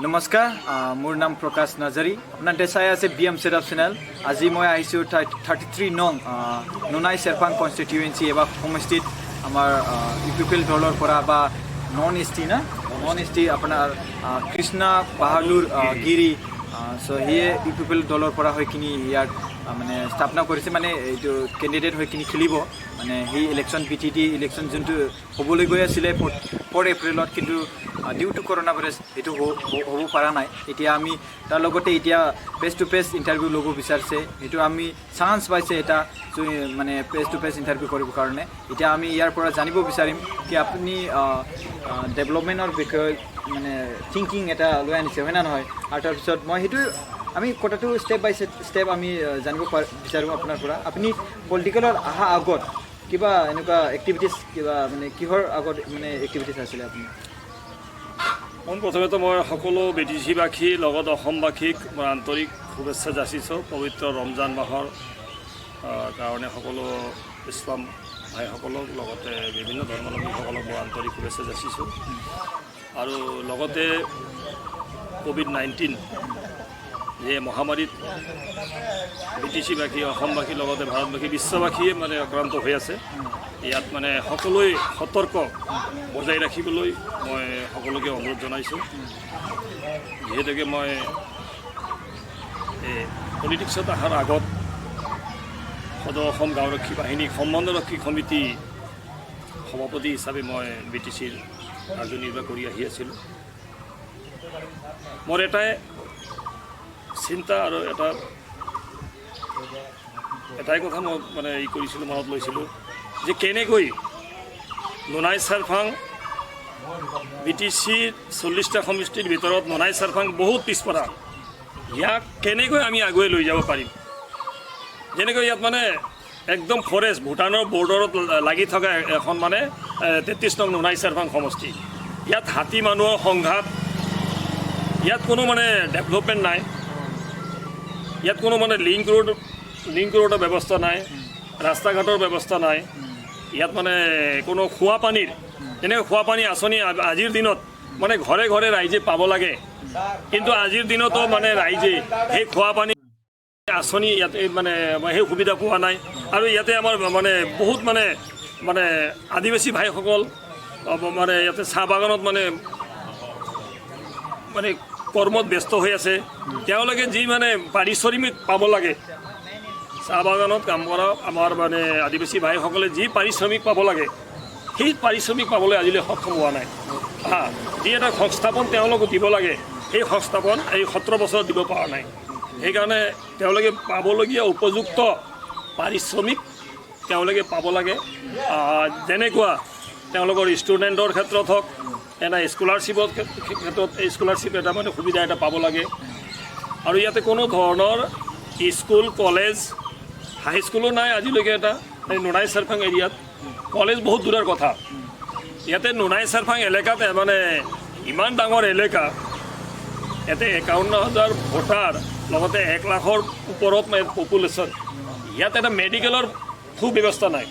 নমস্কাৰ মোৰ নাম প্ৰকাশ নাজাৰী আপোনালোকে চাই আছে BM সেটআপ চেনেল আজি মই আহিছোঁ 33 নং নুনাই চেৰপাং কনষ্টিটুৱেঞ্চি এবা সমষ্টিত আমাৰ ইউপিপিএল দলৰ পৰা বা নন এছটি আপোনাৰ কৃষ্ণা বাহাদুৰ গিৰি সো হিয়ে ইউপিপিএল দলৰ পৰা হৈ কিনি ইয়াত মানে স্থাপনা কৰিছে মানে এইটো কেণ্ডিডেট হৈ কিনি খেলিব মানে সেই ইলেকশ্যন PTT ইলেকশ্যন যোনটো হ'বলৈ গৈ আছিলে 4 এপ্ৰিলত কিন্তু ডিউ টু কৰোনা ভাইৰাছ এইটো হ'ব পৰা নাই এতিয়া আমি তাৰ লগতে এতিয়া ফেচ টু ফেচ ইণ্টাৰভিউ ল'ব বিচাৰিছে এইটো আমি চান্স পাইছে এটা মানে ফেচ টু ফেচ ইণ্টাৰভিউ কৰিবৰ কাৰণে এতিয়া আমি ইয়াৰ পৰা জানিব বিচাৰিম কি আপুনি ডেভেলপমেণ্টৰ বিষয়ে মানে থিংকিং এটা লৈ আনিছে হয় না নহয় আৰু তাৰপিছত মই সেইটো আমি কথাটো ষ্টেপ বাই ষ্টেপ আমি জানিব বিচাৰোঁ আপোনাৰ পৰা আপুনি পলিটিকেলত অহা আগত কিবা এনেকুৱা এক্টিভিটিছ কিবা মানে কিহৰ আগত মানে এক্টিভিটিছ আছিলে আপুনি প্ৰথমে মই সকলো বিদেশীবাসী লগত অসমবাসীক মই আন্তৰিক শুভেচ্ছা যাচিছোঁ পবিত্ৰ ৰমজান মাহৰ কাৰণে সকলো ইছলাম ভাইসকলক লগতে বিভিন্ন ধৰ্মাৱলম্বীসকলক মই আন্তৰিক শুভেচ্ছা যাচিছোঁ আৰু লগতে কোভিড-19 যে মহামাৰীত বিদেশীবাসী অসমবাসীৰ লগতে ভাৰতবাসী বিশ্ববাসীয়ে মানে আক্ৰান্ত হৈ আছে ইয়াত মানে সকলোৱে সতৰ্ক বজাই ৰাখিবলৈ মই সকলোকে অনুৰোধ জনাইছোঁ যিহেতুকে মই পলিটিক্সত অহাৰ আগত সদৌ অসম গাঁওৰক্ষী বাহিনী সমন্বয়ৰক্ষী সমিতি সভাপতি হিচাপে মই BTCৰ কাৰ্যনিৰ্বাহ কৰি আহি আছিলোঁ মোৰ এটাই চিন্তা আৰু এটাই কথা মই মানে কৰিছিলোঁ মনত লৈছিলোঁ যে কেনেকৈ নুনাই চেৰপাং BTCৰ 40টা সমষ্টিৰ ভিতৰত নুনাই চেৰপাং বহুত পিছপৰা ইয়াক কেনেকৈ আমি আগুৱাই লৈ যাব পাৰিম যেনেকৈ ইয়াত মানে একদম ফৰেষ্ট ভূটানৰ বৰ্ডাৰত লাগি থকা এখন মানে 33 নং নুনাই চেৰপাং সমষ্টি ইয়াত হাতী মানুহৰ সংঘাত ইয়াত কোনো মানে ডেভেলপমেণ্ট নাই ইয়াত কোনো মানে লিংক ৰোডৰ ব্যৱস্থা নাই ৰাস্তা ঘাটৰ ব্যৱস্থা নাই ইয়াত মানে কোনো খোৱা পানীৰ যেনেকৈ খোৱা পানী আঁচনি আজিৰ দিনত মানে ঘৰে ঘৰে ৰাইজে পাব লাগে কিন্তু আজিৰ দিনতো মানে ৰাইজে সেই খোৱা পানী আঁচনি ইয়াতে মানে সেই সুবিধা পোৱা নাই আৰু ইয়াতে আমাৰ মানে বহুত মানে আদিবাসী ভাইসকল মানে ইয়াতে চাহ বাগানত মানে কৰ্মত ব্যস্ত হৈ আছে তেওঁলোকে যি মানে পাৰিশ্ৰমিক পাব লাগে চাহ বাগানত কাম কৰা আমাৰ মানে আদিবাসী ভাইসকলে যি পাৰিশ্ৰমিক পাব লাগে সেই পাৰিশ্ৰমিক পাবলৈ আজিলৈ সক্ষম হোৱা নাই যি এটা সংস্থাপন তেওঁলোকক দিব লাগে সেই সংস্থাপন এই 17 বছৰত দিব পৰা নাই সেইকাৰণে তেওঁলোকে পাবলগীয়া উপযুক্ত পাৰিশ্ৰমিক তেওঁলোকে পাব লাগে যেনেকুৱা তেওঁলোকৰ ষ্টুডেণ্টৰ ক্ষেত্ৰত হওক এটা স্কলাৰশ্বিপৰ ক্ষেত্ৰত এই স্কলাৰশ্বিপ এটা মানে সুবিধা এটা পাব লাগে আৰু ইয়াতে কোনো ধৰণৰ স্কুল কলেজ হাইস্কুলো নাই আজিলৈকে এটা এই নুনাই চেৰপাং এৰিয়াত কলেজ বহুত দূৰৰ কথা ইয়াতে নুনাই চেৰপাং এলেকাত মানে ইমান ডাঙৰ এলেকা ইয়াতে 51,000 ভোটাৰ লগতে 1 লাখৰ ওপৰত পপুলেশ্যন ইয়াত এটা মেডিকেলৰ সুব্যৱস্থা নাই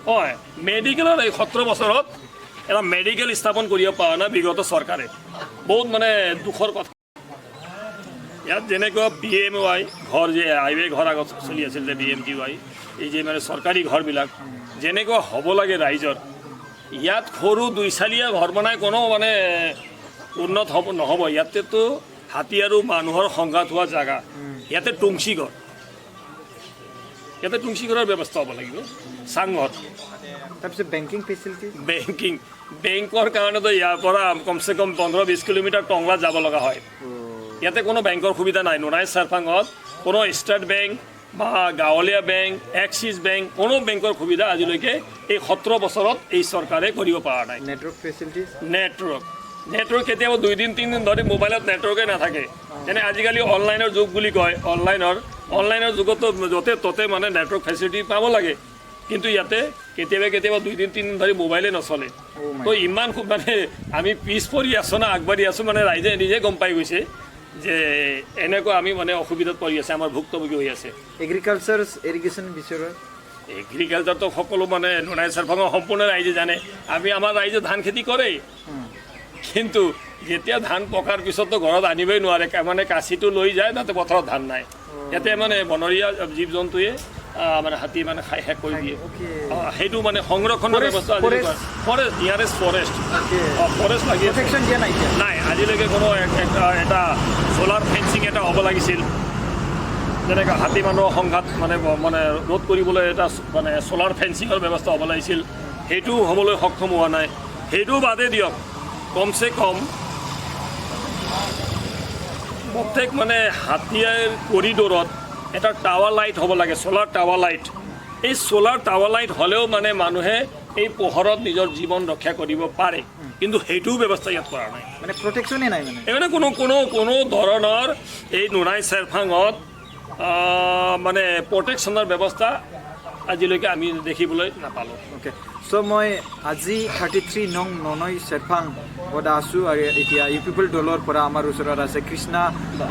হয় মেডিকেলৰ এই 17 বছৰত এটা মেডিকেল স্থাপন কৰিব পৰা নাই বিগত চৰকাৰে বহুত মানে দুখৰ কথা ইয়াত যেনেকুৱা PMY ঘৰ যে হাইৱে ঘৰ আগত চলি আছিল যে BMGY এই যে মানে চৰকাৰী ঘৰবিলাক যেনেকুৱা হ'ব লাগে ৰাইজৰ ইয়াত সৰু 2চালীয়া ঘৰ বনাই কোনো মানে উন্নত নহ'ব ইয়াতেতো হাতী আৰু মানুহৰ সংঘাত হোৱা জাগা ইয়াতে টুংচি ঘৰ ইয়াতে টুংচি ঘৰৰ ব্যৱস্থা হ'ব লাগিব চাংঘৰ তাৰপিছত বেংকিং ফেচিলিটি বেংকৰ কাৰণেতো ইয়াৰ পৰা কমচে কম 15-20 কিলোমিটাৰ টংলা যাব লগা হয় ইয়াতে কোনো বেংকৰ সুবিধা নাই নুনাই চেৰফাঙত কোনো ষ্টেট বেংক বা গাঁৱলীয়া বেংক এক্সিছ বেংক কোনো বেংকৰ সুবিধা আজিলৈকে এই 17 বছৰত এই চৰকাৰে কৰিব পৰা নাই নেটৱৰ্ক ফেচিলিটিজ নেটৱৰ্ক কেতিয়াবা 2 দিন 3 দিন ধৰি মোবাইলত নেটৱৰ্কে নাথাকে যেনে আজিকালি অনলাইনৰ যুগ বুলি কয় অনলাইনৰ যুগতো য'তে ত'তে মানে নেটৱৰ্ক ফেচিলিটি পাব লাগে কিন্তু ইয়াতে কেতিয়াবা 2 দিন 3 দিন ধৰি মোবাইলে নচলে তো ইমান খুব মানে আমি পিছ পৰি আছোঁ না আগবাঢ়ি আছোঁ মানে ৰাইজে নিজে গম পাই গৈছে যে এনেকুৱা আমি মানে অসুবিধাত পৰি আছে আমাৰ ভুক্তভোগী হৈ আছে এগ্ৰিকালচাৰ ইৰিগেশ্যন বিষয়ত এগ্ৰিকালচাৰটো সকলো মানে নুনাই চেৰফাঙৰ সম্পূৰ্ণ ৰাইজে জানে আমাৰ ৰাইজে ধান খেতি কৰে কিন্তু যেতিয়া ধান পকাৰ পিছতো ঘৰত আনিবই নোৱাৰে মানে কাঁচিটো লৈ যায় তাতে পথাৰত ধান নাই ইয়াতে মানে বনৰীয়া জীৱ জন্তুৱে মানে হাতী মানে খাই শেষ কৰি দিয়ে সেইটো মানে সংৰক্ষণৰ ব্যৱস্থা ফৰেষ্ট নিয়াৰেষ্ট ফৰেষ্ট লাগি নাই আজিলৈকে কোনো এটা চ'লাৰ ফেঞ্চিং এটা হ'ব লাগিছিল যেনেকৈ হাতী মানুহৰ সংঘাত মানে ৰোধ কৰিবলৈ এটা মানে চ'লাৰ ফেঞ্চিঙৰ ব্যৱস্থা হ'ব লাগিছিল সেইটো হ'বলৈ সক্ষম হোৱা নাই সেইটো বাদে দিয়ক কমচে কম প্ৰত্যেক মানে হাতীৰ কৰিডৰত এটা টাৱাৰ লাইট হ'ব লাগে চ'লাৰ টাৱাৰ লাইট এই চ'লাৰ টাৱাৰ লাইট হ'লেও মানে মানুহে এই পোহৰত নিজৰ জীৱন ৰক্ষা কৰিব পাৰে কিন্তু সেইটোও ব্যৱস্থা ইয়াত কৰা নাই মানে প্ৰটেকশ্যনে নাই মানে কোনো ধৰণৰ এই নুনাই চেৰফাঙত মানে প্ৰটেকশ্যনৰ ব্যৱস্থা আজিলৈকে আমি দেখিবলৈ নাপালোঁ অ'কে চ' মই আজি 33 নং ননৈ চেৰফাঙত আছোঁ আৰু এতিয়া ইউ পিপল দলৰ পৰা আমাৰ ওচৰত আছে কৃষ্ণা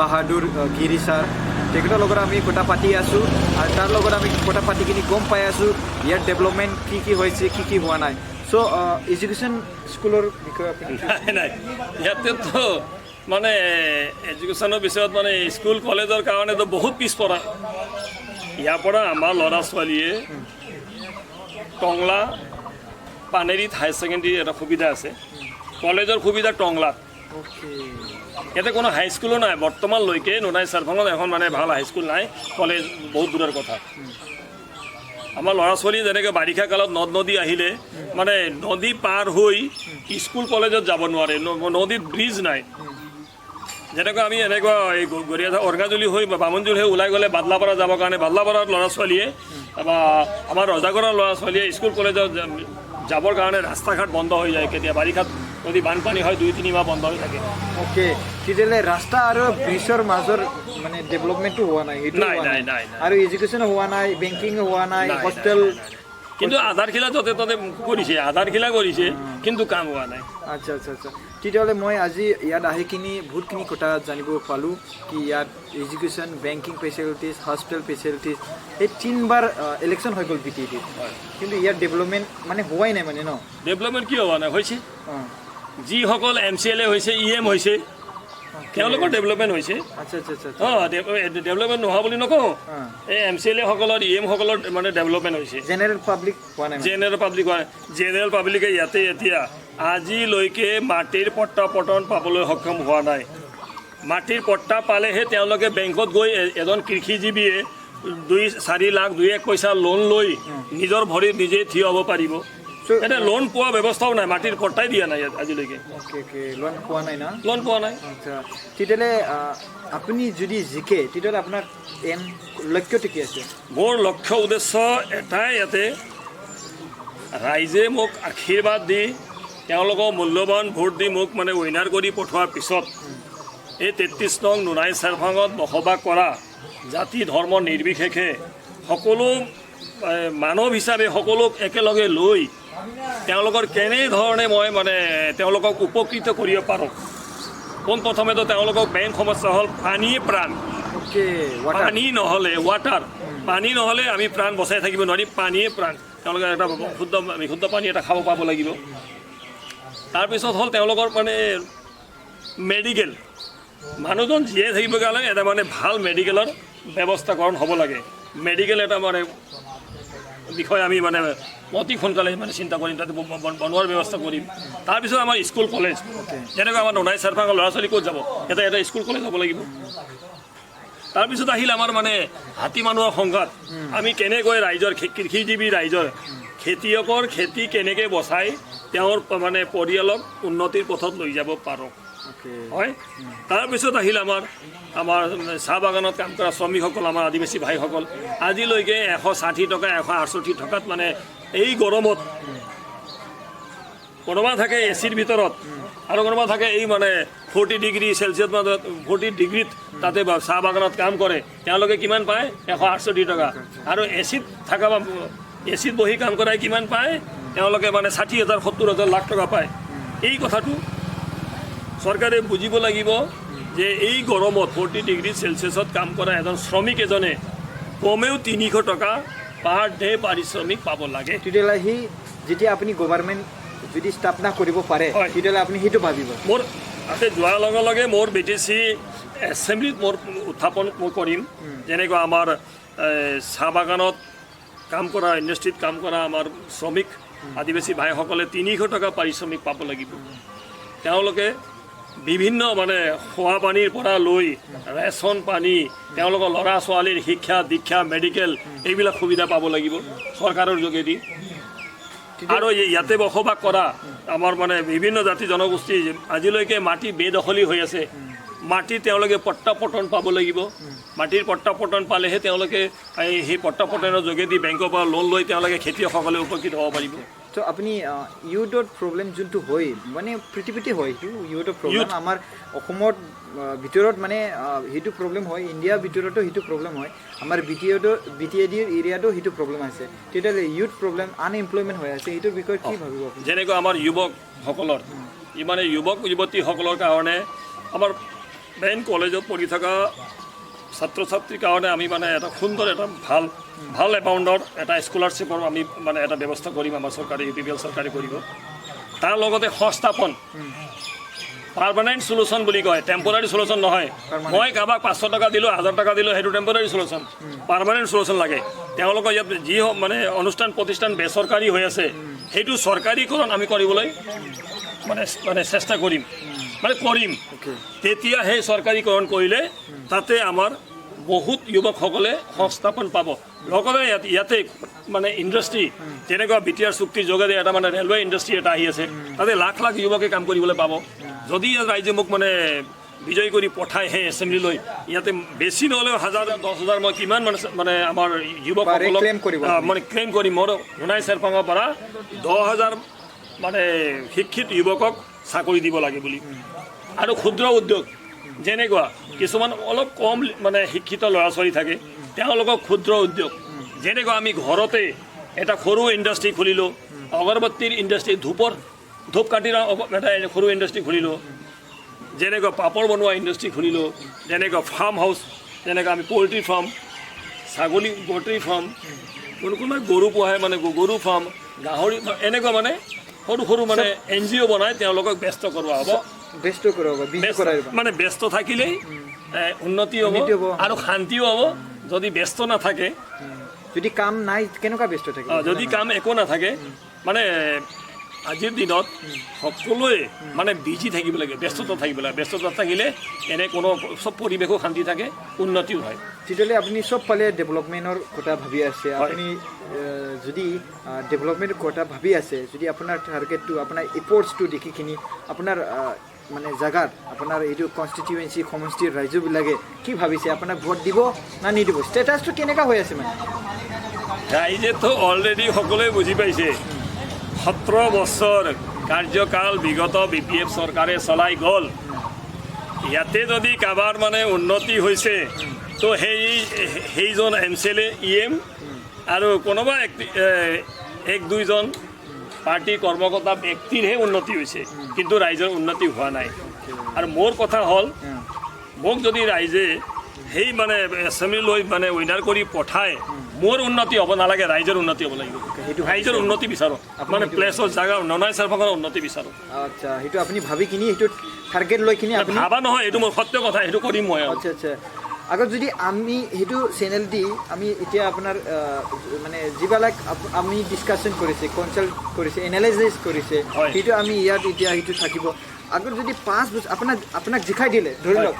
বাহাদুৰ গিৰি ছাৰ তেখেতৰ লগত আমি কথা পাতি আছোঁ আৰু তাৰ লগত আমি কথা পাতি কিনি গম পাই আছোঁ ইয়াৰ ডেভেলপমেণ্ট কি হৈছে কি হোৱা নাই চ' এডুকেশ্যন স্কুলৰ বিষয়ে নাই ইয়াতেতো মানে এডুকেশ্যনৰ বিষয়ত মানে স্কুল কলেজৰ কাৰণেতো বহুত পিছপৰা ইয়াৰ পৰা আমাৰ ল'ৰা ছোৱালীয়ে টংলা পানেৰীত হায়াৰ ছেকেণ্ডেৰী এটা সুবিধা আছে কলেজৰ সুবিধা টংলাত ইয়াতে কোনো হাইস্কুলো নাই বৰ্তমানলৈকে নুনাই চেৰফাঙত এখন মানে ভাল হাইস্কুল নাই কলেজ বহুত দূৰৰ কথা আমাৰ ল'ৰা ছোৱালী যেনেকৈ বাৰিষা কালত নদ নদী আহিলে মানে নদী পাৰ হৈ স্কুল কলেজত যাব নোৱাৰে নদীত ব্ৰিজ নাই যেনেকৈ আমি এনেকুৱা এই গৰিয়াধা অৰ্গাজুলি হৈ বা বামুণজুলি হৈ ওলাই গ'লে বাদলাপাৰা যাবৰ কাৰণে বাদলাপাৰাৰ ল'ৰা ছোৱালীয়ে বা আমাৰ ৰজাগড়ৰ ল'ৰা ছোৱালীয়ে স্কুল কলেজত যাবৰ কাৰণে ৰাস্তা ঘাট বন্ধ হৈ যায় কেতিয়া বাৰিষাত যদি বানপানী হয় 2-3 মাহ বন্ধ হৈ থাকে অ'কে তেতিয়াহ'লে ৰাস্তা আৰু ব্ৰিজৰ মাজৰ মানে ডেভেলপমেণ্টটো হোৱা নাই নাই আৰু এডুকেশ্যন হোৱা নাই বেংকিং হোৱা নাই হোষ্টেল কিন্তু আধাৰশিলা য'তে ত'তে কৰিছে কিন্তু কাম হোৱা নাই আচ্ছা তেতিয়াহ'লে মই আজি ইয়াত আহি কিনি বহুতখিনি কথা জানিব পালোঁ কি ইয়াত education banking facilities hostel facilities এই 3বাৰ ইলেকশ্যন হৈ গ'ল BTD কিন্তু ইয়াৰ ডেভেলপমেণ্ট মানে হোৱাই নাই মানে ন ডেভেলপমেণ্ট কিয় হোৱা নাই হৈছে যিসকল MCLA হৈছে EM হৈছে তেওঁলোকৰ ডেভেলপমেণ্ট হৈছে ডেভেলপমেণ্ট নোহোৱা বুলি নকওঁ এই MCLA সকলৰ EM সকলৰ মানে ডেভেলপমেণ্ট হৈছে জেনেৰেল পাব্লিকে ইয়াতে এতিয়া আজিলৈকে মাটিৰ পট্টা পটন পাবলৈ সক্ষম হোৱা নাই মাটিৰ পট্টা পালেহে তেওঁলোকে বেংকত গৈ এজন কৃষিজীৱীয়ে 2-4 লাখ 2-1 পইচা লোন লৈ নিজৰ ভৰিত নিজে থিয় হ'ব পাৰিব এটা লোন পোৱা ব্যৱস্থাও নাই মাটিৰ পট্টাই দিয়া নাই আজিলৈকে লোন পোৱা নাই আচ্ছা তেতিয়াহ'লে আপুনি যদি জিকে তেতিয়াহ'লে আপোনাৰ লক্ষ্যটো কি আছে মোৰ লক্ষ্য উদ্দেশ্য এটাই ইয়াতে ৰাইজে মোক আশীৰ্বাদ দি তেওঁলোকৰ মূল্যৱান ভোট দি মোক মানে উইনাৰ কৰি পঠোৱাৰ পিছত এই 33 নং নুনাই চেৰফাঙত বসবাস কৰা জাতি ধৰ্ম নিৰ্বিশেষে সকলো মানৱ হিচাপে সকলোক একেলগে লৈ তেওঁলোকৰ কেনেধৰণে মই মানে তেওঁলোকক উপকৃত কৰিব পাৰোঁ পোনপ্ৰথমেতো তেওঁলোকক মেইন সমস্যা হ'ল পানীয়ে প্ৰাণ পানী নহ'লে আমি প্ৰাণ বচাই থাকিব নোৱাৰিম পানীয়ে প্ৰাণ তেওঁলোকে এটা বিশুদ্ধ পানী এটা খাব পাব লাগিব তাৰপিছত হ'ল তেওঁলোকৰ মানে মেডিকেল মানুহজন জীয়াই থাকিব কাৰণে এটা মানে ভাল মেডিকেলৰ ব্যৱস্থাকৰণ হ'ব লাগে মেডিকেল এটা মানে বিষয়ে আমি মানে অতি সোনকালে মানে চিন্তা কৰিম তাতে বনোৱাৰ ব্যৱস্থা কৰিম তাৰপিছত আমাৰ স্কুল কলেজ যেনেকৈ আমাৰ নুনাই চেৰফাঙৰ ল'ৰা ছোৱালী ক'ত যাব এটা স্কুল কলেজ হ'ব লাগিব তাৰপিছত আহিল আমাৰ মানে হাতী মানুহৰ সংঘাত আমি কেনেকৈ ৰাইজৰ কৃষিজীৱী ৰাইজৰ খেতিয়কৰ খেতি কেনেকৈ বচাই তেওঁৰ মানে পৰিয়ালক উন্নতিৰ পথত লৈ যাব পাৰোঁ হয় তাৰপিছত আহিল আমাৰ চাহ বাগানত কাম কৰা শ্ৰমিকসকল আমাৰ আদিবাসী ভাইসকল আজিলৈকে 160 টকা 168 টকাত মানে এই গৰমত কোনোবা থাকে এচিৰ ভিতৰত আৰু কোনোবা থাকে এই মানে 40 ডিগ্ৰী চেলচিয়াছ 40 ডিগ্ৰীত তাতে চাহ বাগানত কাম কৰে তেওঁলোকে কিমান পায় 168 টকা আৰু এচিত থকা বা এচিত বহি কাম কৰাই কিমান পায় তেওঁলোকে মানে 60,000 70,000 লাখ টকা পায় এই কথাটো চৰকাৰে বুজিব লাগিব যে এই গৰমত 40 ডিগ্ৰী চেলচিয়াছত কাম কৰা এজন শ্ৰমিক এজনে কমেও 300 টকা পাৰ ডে পাৰিশ্ৰমিক পাব লাগে তেতিয়াহ'লে সি যেতিয়া আপুনি গভৰ্ণমেণ্ট যদি স্থাপনা কৰিব পাৰে তেতিয়াহ'লে আপুনি সেইটো ভাবিব মোৰ তাতে যোৱাৰ লগে লগে মোৰ BTC এছেম্বলিত মোৰ উত্থাপন কৰিম যেনেকৈ আমাৰ চাহ বাগানত কাম কৰা ইণ্ডাষ্ট্ৰীত কাম কৰা আমাৰ শ্ৰমিক আদিবাসী ভাইসকলে 300 টকা পাৰিশ্ৰমিক পাব লাগিব তেওঁলোকে বিভিন্ন মানে খোৱা পানীৰ পৰা লৈ ৰেচন পানী তেওঁলোকৰ ল'ৰা ছোৱালীৰ শিক্ষা দীক্ষা মেডিকেল এইবিলাক সুবিধা পাব লাগিব চৰকাৰৰ যোগেদি আৰু ইয়াতে বসবাস কৰা আমাৰ মানে বিভিন্ন জাতি জনগোষ্ঠী আজিলৈকে মাটি বেদখলী হৈ আছে মাটি তেওঁলোকে পট্টাপট্টন পাব লাগিব মাটিৰ পট্টাপট্টন পালেহে তেওঁলোকে সেই পট্টাপট্টনৰ যোগেদি বেংকৰ পৰা লোন লৈ তেওঁলোকে খেতিয়কসকলে উপকৃত হ'ব পাৰিব তো আপুনি ইউথৰ প্ৰব্লেম যোনটো হয় মানে পৃথিৱীতে হয় সেইটো ইউথৰ প্ৰব্লেম আমাৰ অসমৰ ভিতৰত মানে সেইটো প্ৰব্লেম হয় ইণ্ডিয়াৰ ভিতৰতো সেইটো প্ৰব্লেম হয় আমাৰ BTADৰ এৰিয়াতো সেইটো প্ৰব্লেম আছে তেতিয়াহ'লে ইউথ প্ৰব্লেম আনএমপ্লয়মেণ্ট হৈ আছে সেইটোৰ বিষয়ে কি ভাবিব আপুনি যেনেকৈ আমাৰ যুৱকসকলৰ মানে যুৱক যুৱতীসকলৰ কাৰণে আমাৰ মেইন কলেজত পঢ়ি থকা ছাত্ৰ ছাত্ৰীৰ কাৰণে আমি মানে এটা সুন্দৰ এটা ভাল এমাউণ্টৰ এটা স্কলাৰশ্বিপৰ আমি মানে এটা ব্যৱস্থা কৰিম আমাৰ চৰকাৰে UPPL চৰকাৰে কৰিব তাৰ লগতে সংস্থাপন পাৰ্মানেণ্ট সলিউশ্যন বুলি কয় টেম্পৰাৰী সলিউশ্যন নহয় মই কাৰোবাক 500 টকা দিলোঁ 1000 টকা দিলোঁ সেইটো টেম্পৰাৰী সলিউশ্যন পাৰ্মানেণ্ট সলিউশ্যন লাগে তেওঁলোকৰ ইয়াত যি মানে অনুষ্ঠান প্ৰতিষ্ঠান বেচৰকাৰী হৈ আছে সেইটো চৰকাৰীকৰণ আমি কৰিবলৈ মানে চেষ্টা কৰিম তেতিয়া সেই চৰকাৰীকৰণ কৰিলে তাতে আমাৰ বহুত যুৱকসকলে সংস্থাপন পাব লগতে ইয়াতে মানে ইণ্ডাষ্ট্ৰী যেনেকুৱা BTR চুক্তিৰ যোগেদি এটা মানে ৰেলৱে ইণ্ডাষ্ট্ৰী এটা আহি আছে তাতে লাখ লাখ যুৱকে কাম কৰিবলৈ পাব যদি ৰাইজে মোক মানে বিজয় কৰি পঠায় সেই এছেম্বলিলৈ ইয়াতে বেছি নহ'লেও 1000 মই কিমান মানে আমাৰ যুৱকসকলক মানে ক্লেইম কৰিম মোৰ সোণাই চেৰপাঙৰ পৰা 10,000 মানে শিক্ষিত যুৱকক চাকৰি দিব লাগে বুলি আৰু ক্ষুদ্ৰ উদ্যোগ যেনেকুৱা কিছুমান অলপ কম মানে শিক্ষিত ল'ৰা ছোৱালী থাকে তেওঁলোকক ক্ষুদ্ৰ উদ্যোগ যেনেকুৱা আমি ঘৰতে এটা সৰু ইণ্ডাষ্ট্ৰী খুলিলোঁ অগৰবত্তিৰ ইণ্ডাষ্ট্ৰী ধূপকাঠিৰ এটা সৰু ইণ্ডাষ্ট্ৰী খুলিলোঁ যেনেকুৱা পাপৰ বনোৱা ইণ্ডাষ্ট্ৰী খুলিলোঁ যেনেকুৱা ফাৰ্ম হাউচ যেনেকৈ আমি পল্ট্ৰি ফাৰ্ম ছাগলী পল্ট্ৰি ফাৰ্ম কোনোবাই গৰু পোহে মানে গৰু ফাৰ্ম গাহৰি এনেকুৱা মানে সৰু মানে NGO বনাই তেওঁলোকক ব্যস্ত কৰোৱা হ'ব মানে ব্যস্ত থাকিলেই উন্নতি হ'ব আৰু শান্তিও হ'ব যদি ব্যস্ত নাথাকে যদি কাম নাই কেনেকুৱা ব্যস্ত থাকে যদি কাম একো নাথাকে মানে আজিৰ দিনত সকলোৱে মানে বিজি থাকিব লাগে ব্যস্ততা থাকিব লাগে ব্যস্ততা থাকিলে এনে কোনো চব পৰিৱেশো শান্তি থাকে উন্নতিও হয় তেতিয়াহ'লে আপুনি চবফালে ডেভেলপমেণ্টৰ কথা ভাবি আছে আপুনি যদি ডেভেলপমেণ্টৰ কথা ভাবি আছে যদি আপোনাৰ টাৰ্গেটটো আপোনাৰ এফৰ্টছটো দেখিখিনি আপোনাৰ মানে জাগাত আপোনাৰ এইটো কনষ্টিটিউৱেঞ্চি সমষ্টিৰ ৰাজ্যবিলাকে কি ভাবিছে আপোনাক ভোট দিব না নিদিব ষ্টেটাছটো কেনেকুৱা হৈ আছে মানে ৰাইজেতো অলৰেডি সকলোৱে বুজি পাইছে 17 বছৰ কাৰ্যকাল বিগত BPF চৰকাৰে চলাই গ'ল ইয়াতে যদি কাৰোবাৰ মানে উন্নতি হৈছে তো সেইজন MCLA EM আৰু কোনোবা এক দুইজন পাৰ্টি কৰ্মকৰ্তা ব্যক্তিৰহে উন্নতি হৈছে কিন্তু ৰাইজৰ উন্নতি হোৱা নাই আৰু মোৰ কথা হ'ল মোক যদি ৰাইজে সেই মানে এছেম্বলিলৈ মানে উইনাৰ কৰি পঠায় মোৰ উন্নতি হ'ব নালাগে ৰাইজৰ উন্নতি হ'ব লাগিব ৰাইজৰ উন্নতি বিচাৰোঁ মানে প্লেছৰ জাগা ননাই চাৰফাঙৰ উন্নতি বিচাৰোঁ আচ্ছা সেইটো আপুনি ভাবি কিনি সেইটো টাৰ্গেট লৈ কিনি আপুনি ভাবা নহয় এইটো মোৰ সত্য কথা সেইটো কৰিম মই আচ্ছা আগত যদি আমি সেইটো চেনেল দি আমি এতিয়া আপোনাৰ মানে যিবিলাক আমি ডিছকাশ্যন কৰিছে কনচাল্ট কৰিছে এনালাইচিছ কৰিছে সেইটো আমি ইয়াত এতিয়া সেইটো থাকিব আগত যদি 5 বছৰ আপোনাক জিকাই দিলে ধৰি লওক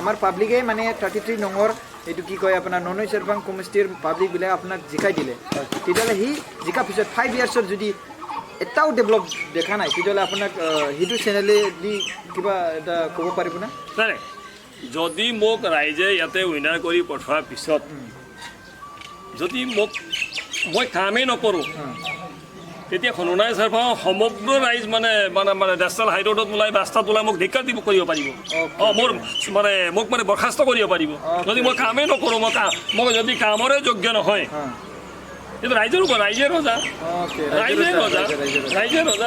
আমাৰ পাব্লিকে মানে 33 নঙৰ এইটো কি কয় আপোনাৰ ননৈ চেৰপাং কমিষ্টিৰ পাব্লিকবিলাকে আপোনাক জিকাই দিলে তেতিয়াহ'লে সি জিকা পিছত 5 ইয়াৰ্ছৰ যদি এটাও ডেভেলপ দেখা নাই তেতিয়াহ'লে আপোনাক সেইটো চেনেলে দি কিবা এটা ক'ব পাৰিব না নাই যদি মোক ৰাইজে ইয়াতে উইনাৰ কৰি পঠোৱাৰ পিছত যদি মোক মই কামেই নকৰোঁ তেতিয়া ননৈ চেৰপাং সমগ্ৰ ৰাইজ মানে নেশ্যনেল হাইৰোডত ওলাই ৰাস্তাত ওলাই মোক ধিক্কাৰ দিব কৰিব পাৰিব মোৰ মানে মোক মানে বৰখাস্ত কৰিব পাৰিব যদি মই কামেই নকৰোঁ মই যদি কামৰে যোগ্য নহয় কিন্তু ৰাইজৰ ওপৰত ৰাইজে ৰজা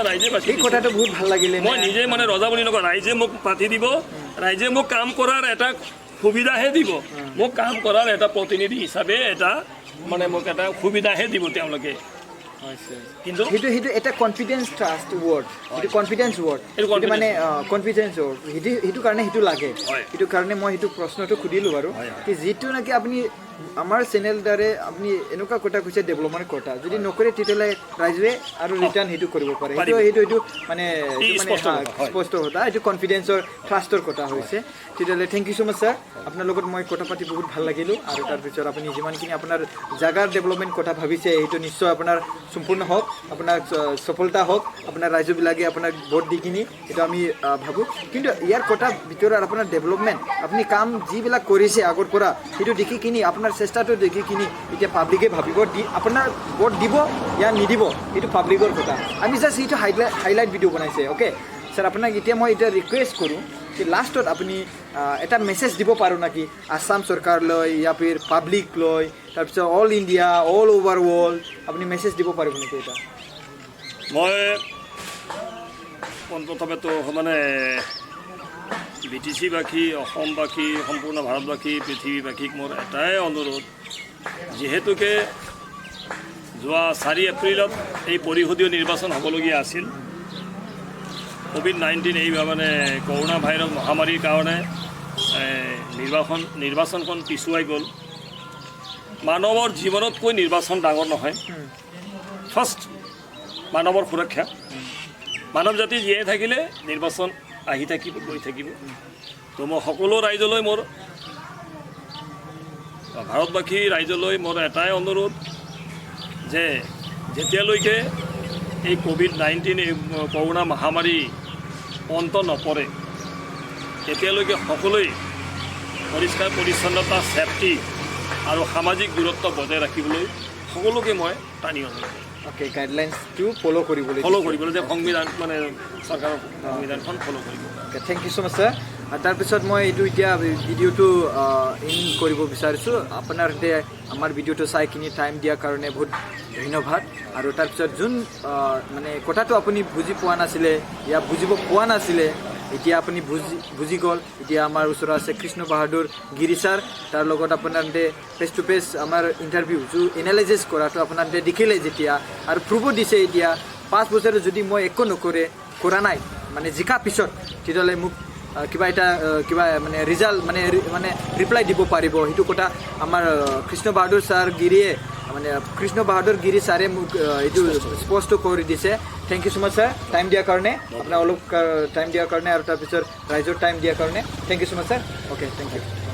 ৰাইজে বাছি এই কথাটো বহুত ভাল লাগিলে মই নিজে মানে ৰজা বুলি নকওঁ ৰাইজে মোক পাতি দিব ৰাইজে মোক কাম কৰাৰ এটা সুবিধাহে দিব মোক কাম কৰাৰ এটা প্ৰতিনিধি হিচাপে এটা মানে মোক এটা সুবিধাহে দিব তেওঁলোকে কিন্তু সেইটো এটা কনফিডেন্স ট্ৰাষ্ট ৱৰ্ড সেইটো কনফিডেন্স ৱৰ্ড এইটো সেইটো মানে কনফিডেন্স ৱৰ্ড সেইটো কাৰণে সেইটো লাগে সেইটো কাৰণে মই সেইটো প্ৰশ্নটো সুধিলোঁ বাৰু কি যিটো নেকি আপুনি আমাৰ চেনেল দ্বাৰা আপুনি এনেকুৱা কথা কৈছে ডেভেলপমেণ্ট কথা যদি নকৰে তেতিয়াহ'লে ৰাইজে আৰু ৰিটাৰ্ণ সেইটো কৰিব পাৰে সেইটো মানে স্পষ্ট কথা এইটো কনফিডেন্সৰ ট্ৰাষ্টৰ কথা হৈছে তেতিয়াহ'লে thank you so' much sir আপোনাৰ লগত মই কথা পাতি বহুত ভাল লাগিলোঁ আৰু তাৰপিছত আপুনি যিমানখিনি আপোনাৰ জাগাৰ ডেভেলপমেণ্ট কথা ভাবিছে সেইটো নিশ্চয় আপোনাৰ সম্পূৰ্ণ হওক আপোনাৰ সফলতা হওক আপোনাৰ ৰাইজবিলাকে আপোনাক ভোট দি কিনি সেইটো আমি ভাবোঁ কিন্তু ইয়াৰ কথা ভিতৰত আপোনাৰ ডেভেলপমেণ্ট আপুনি কাম যিবিলাক কৰিছে আগৰ পৰা সেইটো দেখি কিনি আপোনাৰ চেষ্টাটো দেখি কিনি এতিয়া পাব্লিকে ভাবিব আপোনাৰ ভোট দিব ইয়াৰ নিদিব এইটো পাব্লিকৰ কথা আমি জাষ্ট সেইটো হাইলাইট ভিডিঅ' বনাইছে অ'কে ছাৰ আপোনাক এতিয়া মই এতিয়া ৰিকুৱেষ্ট কৰোঁ কি লাষ্টত আপুনি এটা মেছেজ দিব পাৰোঁ নেকি আছাম চৰকাৰলৈ ইয়া ফিৰ পাব্লিক লৈ তাৰপিছত all India all over world আপুনি মেছেজ দিব পাৰিব নেকি এটা মই পোনপ্ৰথমেতো মানে BTC-বাসী অসমবাসী সম্পূৰ্ণ ভাৰতবাসী পৃথিৱীবাসীক মোৰ এটাই অনুৰোধ যিহেতুকে যোৱা 4 এপ্ৰিলত এই পৰিষদীয় নিৰ্বাচন হ'বলগীয়া আছিল COVID-19 এই মানে কৰোণা ভাইৰাছ মহামাৰীৰ কাৰণে নিৰ্বাচনখন পিছুৱাই গ'ল মানৱৰ জীৱনতকৈ নিৰ্বাচন ডাঙৰ নহয় ফাৰ্ষ্ট মানৱৰ সুৰক্ষা মানৱ জাতি জীয়াই থাকিলে নিৰ্বাচন আহি থাকিব গৈ থাকিব তো মই সকলো ৰাইজলৈ মোৰ ভাৰতবাসী ৰাইজলৈ মোৰ এটাই অনুৰোধ যে যেতিয়ালৈকে এই COVID-19 এই কৰোণা মহামাৰী অন্ত নপৰে তেতিয়ালৈকে সকলোৱে পৰিষ্কাৰ পৰিচ্ছন্নতা ছেফটি আৰু সামাজিক দূৰত্ব বজাই ৰাখিবলৈ সকলোকে মই টানি আনিছোঁ অ'কে গাইডলাইনছটো ফ'ল' কৰিবলৈ যে সংবিধান মানে চৰকাৰৰ সংবিধানখন ফ'ল' কৰিব okay thank you so' much sir তাৰপিছত মই এইটো এতিয়া ভিডিঅ'টো ইন কৰিব বিচাৰিছোঁ আপোনাৰ আমাৰ ভিডিঅ'টো চাই কিনি টাইম দিয়াৰ কাৰণে বহুত ধন্যবাদ আৰু তাৰপিছত যোন মানে কথাটো আপুনি বুজি পোৱা নাছিলে ইয়া বুজিব পোৱা নাছিলে এতিয়া আপুনি বুজি গ'ল এতিয়া আমাৰ ওচৰত আছে কৃষ্ণ বাহাদুৰ গিৰি ছাৰ তাৰ লগত আপোনাৰ ফেচ টু ফেচ আমাৰ ইণ্টাৰভিউ এনালাইচিছ কৰাটো আপোনাৰ দেখিলে যেতিয়া আৰু প্ৰুভো দিছে এতিয়া 5 বছৰ যদি মই একো কৰা নাই মানে জিকা পিছত তেতিয়াহ'লে মোক কিবা মানে ৰিজাল্ট মানে ৰিপ্লাই দিব পাৰিব সেইটো কথা আমাৰ কৃষ্ণ বাহাদুৰ ছাৰ গিৰিয়ে মানে কৃষ্ণ বাহাদুৰ গিৰি ছাৰে মোক এইটো স্পষ্ট কৰি দিছে thank you so' much sir time দিয়াৰ কাৰণে আপোনাৰ অলপ টাইম দিয়াৰ কাৰণে আৰু তাৰপিছত ৰাইজৰ টাইম দিয়াৰ কাৰণে thank you so' much sir okay thank U